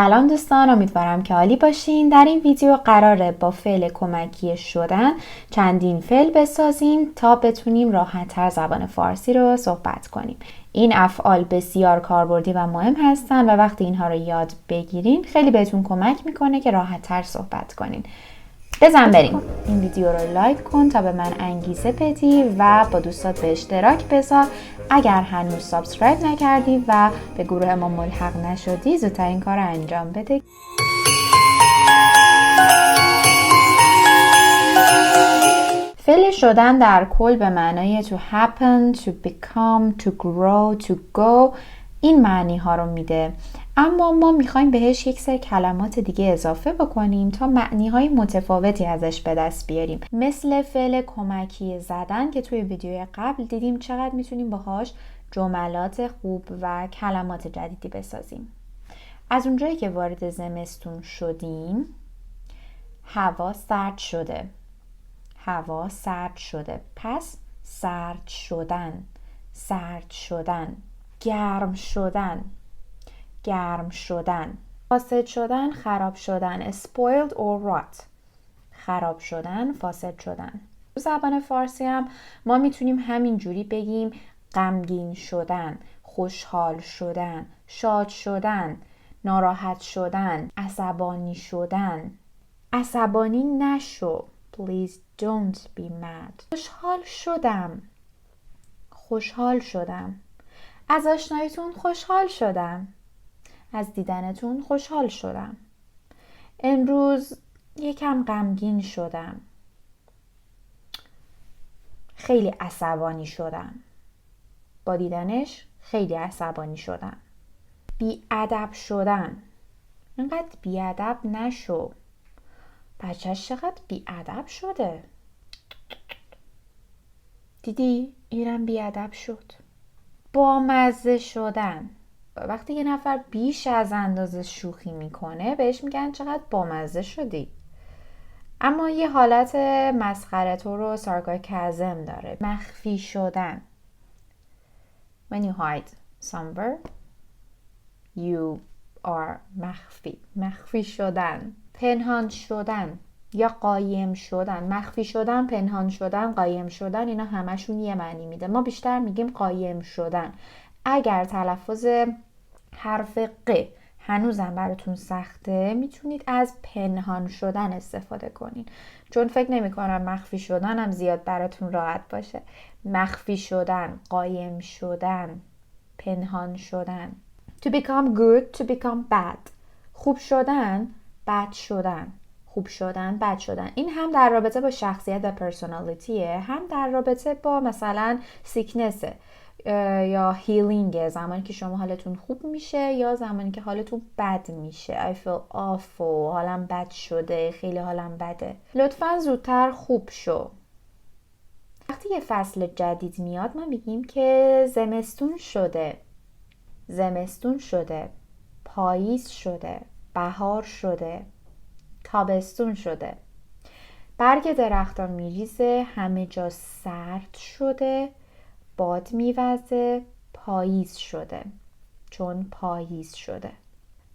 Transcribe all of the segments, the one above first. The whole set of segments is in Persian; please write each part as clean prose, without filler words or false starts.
سلام دوستان، امیدوارم که عالی باشین. در این ویدیو قراره با فعل کمکی شدن چندین فعل بسازیم تا بتونیم راحت‌تر زبان فارسی رو صحبت کنیم. این افعال بسیار کاربردی و مهم هستن و وقتی اینها رو یاد بگیرین خیلی بهتون کمک میکنه که راحت‌تر صحبت کنین. بزن بریم. این ویدیو رو لایک کن تا به من انگیزه بدی و با دوستات به اشتراک بذار. اگر هنوز سابسکرایب نکردی و به گروه ما ملحق نشدی زودتر این کار رو انجام بده. فعل شدن در کل به معنای to happen, to become, to grow, to go این معنی ها رو میده. اما ما میخوایم بهش یک سری کلمات دیگه اضافه بکنیم تا معنی های متفاوتی ازش به دست بیاریم. مثل فعل کمکی زدن که توی ویدیوی قبل دیدیم چقدر میتونیم باهاش جملات خوب و کلمات جدیدی بسازیم. از اونجایی که وارد زمستون شدیم هوا سرد شده. هوا سرد شده. پس سرد شدن، سرد شدن. گرم شدن، گرم شدن. فاسد شدن، خراب شدن. spoiled or rot. خراب شدن، فاسد شدن. تو زبان فارسی هم ما میتونیم همین جوری بگیم غمگین شدن، خوشحال شدن، شاد شدن، ناراحت شدن، عصبانی شدن. عصبانی نشو. Please don't be mad. خوشحال شدم. خوشحال شدم. از آشناییتون خوشحال شدم. از دیدنتون خوشحال شدم. امروز یکم غمگین شدم. خیلی عصبانی شدم. با دیدنش خیلی عصبانی شدم. بی‌ادب شدن. اینقدر بی‌ادب نشو. بچه‌ش چقدر بی‌ادب شده. دیدی؟ اینم بی‌ادب شد. بامزه شدن. وقتی یه نفر بیش از اندازه شوخی میکنه بهش میگن چقدر بامزه شدی. اما یه حالت مسخره طور و سارکاسم داره. مخفی شدن. When you hide somewhere you are مخفی. مخفی شدن. پنهان شدن یا قایم شدن. مخفی شدن، پنهان شدن، قایم شدن اینا همشون یه معنی میده. ما بیشتر میگیم قایم شدن. اگر تلفظ حرف ق هنوزم براتون سخته میتونید از پنهان شدن استفاده کنین، چون فکر نمی کنم مخفی شدن هم زیاد براتون راحت باشه. مخفی شدن، قایم شدن، پنهان شدن. To become good, to become bad. خوب شدن، بد شدن. خوب شدن، بد شدن. این هم در رابطه با شخصیت و پرسونالیتیه، هم در رابطه با مثلا سیکنسه یا هیلینگ، زمانی که شما حالتون خوب میشه یا زمانی که حالتون بد میشه. I feel awful. حالم بد شده، خیلی حالم بده. لطفاً زودتر خوب شو. وقتی یه فصل جدید میاد ما میگیم که زمستون شده. زمستون شده. پاییز شده. بهار شده. تابستون شده. برگ درختان میریزه. همه جا سرد شده. باد میوزه. پاییز شده. چون پاییز شده.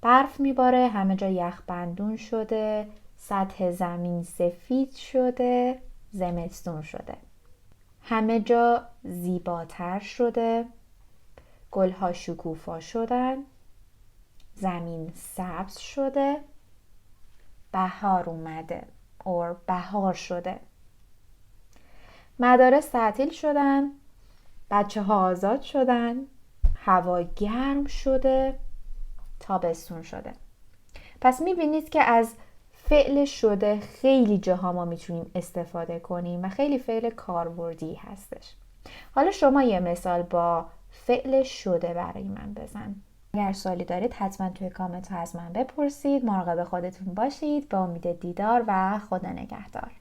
برف میباره. همه جا یخبندون شده. سطح زمین سفید شده. زمستون شده. همه جا زیباتر شده. گلها شکوفا شدن. زمین سبز شده. بهار اومده اور بهار شده. مدارس تعطیل شدن. بچه ها آزاد شدن. هوا گرم شده. تابستون شده. پس میبینید که از فعل شده خیلی جاها ما میتونیم استفاده کنیم و خیلی فعل کاربردی هستش. حالا شما یه مثال با فعل شده برای من بزن. اگر سوالی دارید حتما توی کامنت ها از من بپرسید. مراقب خودتون باشید. با امید دیدار و خدا نگهدار.